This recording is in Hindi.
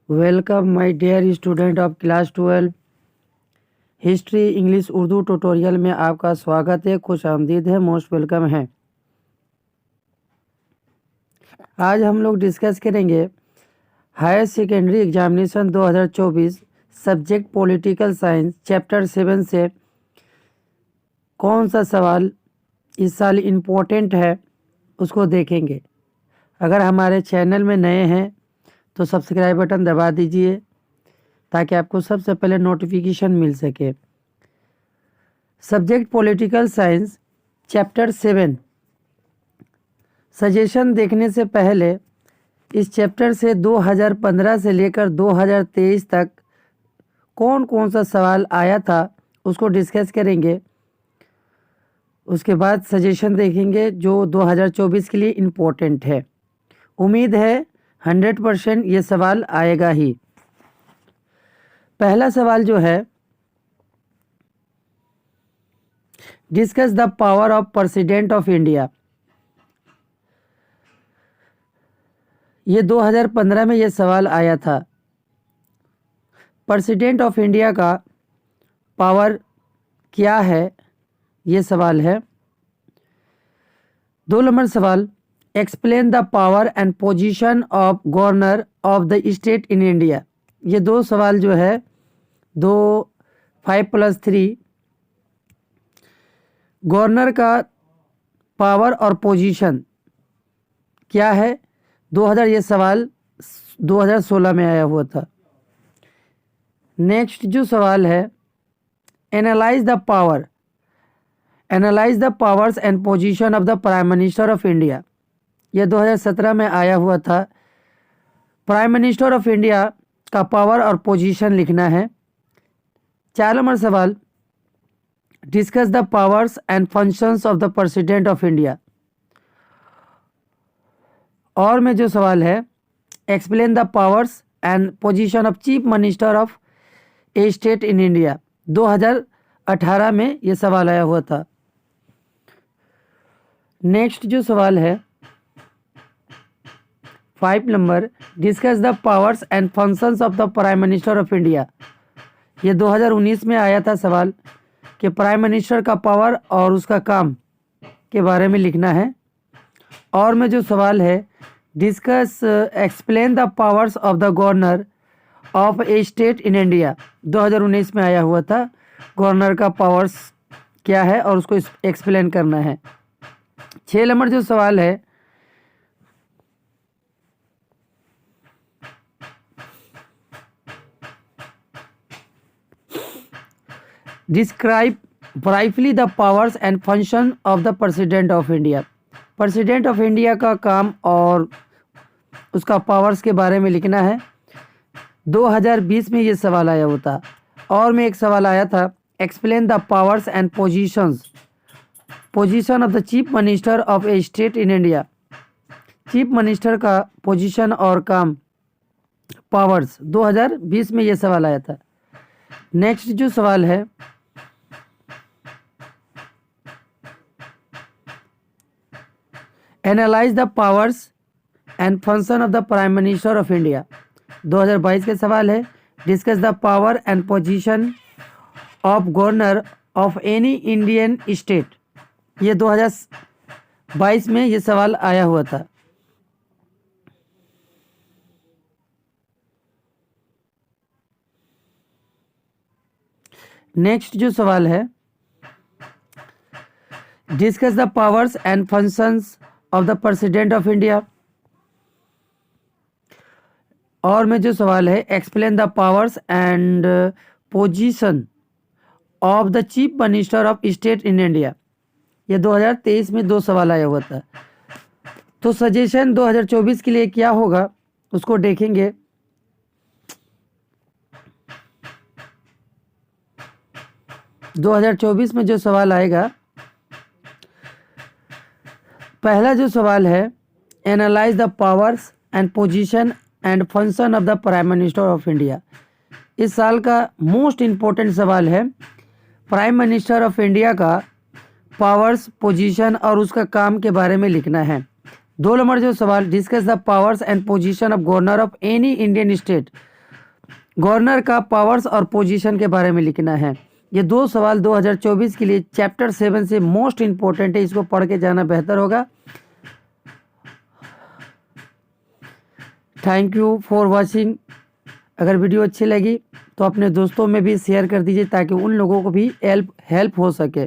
Welcome my dear student of class 12 history English Urdu tutorial में आपका स्वागत है। खुश आमदीद है, मोस्ट वेलकम है। आज हम लोग डिस्कस करेंगे higher secondary examination 2024 subject political science chapter 7 से कौन सा सवाल इस साल इम्पोर्टेंट है उसको देखेंगे। अगर हमारे चैनल में नए हैं तो सब्सक्राइब बटन दबा दीजिए ताकि आपको सबसे पहले नोटिफिकेशन मिल सके। Subject political science chapter 7 suggestion देखने से पहले इस चैप्टर से 2015 से लेकर 2023 तक कौन कौन सा सवाल आया था उसको डिस्कस करेंगे। उसके बाद सजेशन देखेंगे जो 2024 के लिए इम्पोर्टेंट है। उम्मीद है 100% ये सवाल आएगा ही। पहला सवाल जो है, discuss the power of president of India. ये 2015 में ये सवाल आया था। प्रेसिडेंट ऑफ इंडिया का पावर क्या है, ये सवाल है। 2 नंबर सवाल, explain the power and position of governor of the state in India. ये 2 सवाल जो है 5+3 गवर्नर का पावर और पोजीशन क्या है। 2000 ये सवाल 2016 में आया हुआ था। नेक्स्ट जो सवाल है, analyse the powers and position of the prime minister of India. ये 2017 में आया हुआ था। प्राइम मिनिस्टर ऑफ इंडिया का पावर और पोजीशन लिखना है। 4 नंबर सवाल, discuss the powers and functions of the president of India. और में जो सवाल है, explain the powers and position of chief minister of A state in India. 2018 में ये सवाल आया हुआ था। नेक्स्ट जो सवाल है 5 number, discuss the powers and functions of the prime minister of India. ये 2019 में आया था सवाल कि प्राइम मिनिस्टर का पावर और उसका काम के बारे में लिखना है। और में जो सवाल है, discuss explain the powers of the governor of A state in India. 2019 में आया हुआ था। गवर्नर का पावर्स क्या है और उसको एक्सप्लेन करना है। 6 नंबर जो सवाल है, describe briefly the powers and function of the president of India. President of India का काम और उसका पावर्स के बारे में लिखना है। 2020 में ये सवाल आया हुआ था। और में एक सवाल आया था, explain the powers and position of the chief minister of A state in India. Chief minister का पोजीशन और काम पावर्स 2020 में ये सवाल आया था। नेक्स्ट जो सवाल है, analyse the powers and function of the prime minister of India. 2022 के सवाल है, discuss the power and position of governor of any Indian state. ये 2022 में ये सवाल आया हुआ था। नेक्स्ट जो सवाल है, discuss the powers and functions of the president of India. और में जो सवाल है, explain the powers and position of the chief minister of state in India. ये 2023 में 2 सवाल आया हुआ था। तो सजेशन 2024 के लिए क्या होगा उसको देखेंगे। दो 2024 में जो सवाल आएगा, पहला जो सवाल है, analyse the powers and position and function of the prime minister of India. इस साल का मोस्ट इम्पोर्टेंट सवाल है। प्राइम मिनिस्टर ऑफ इंडिया का पावर्स, पोजीशन और उसका काम के बारे में लिखना है। 2 नंबर जो सवाल, discuss the powers and position of governor of any Indian state. Governor का पावर्स और पोजीशन के बारे में लिखना है। ये 2 सवाल 2024 के लिए चैप्टर 7 से मोस्ट इम्पोर्टेंट है, इसको पढ़ के जाना बेहतर होगा। Thank you for watching. अगर वीडियो अच्छी लगी तो अपने दोस्तों में भी शेयर कर दीजिए ताकि उन लोगों को भी हेल्प हो सके।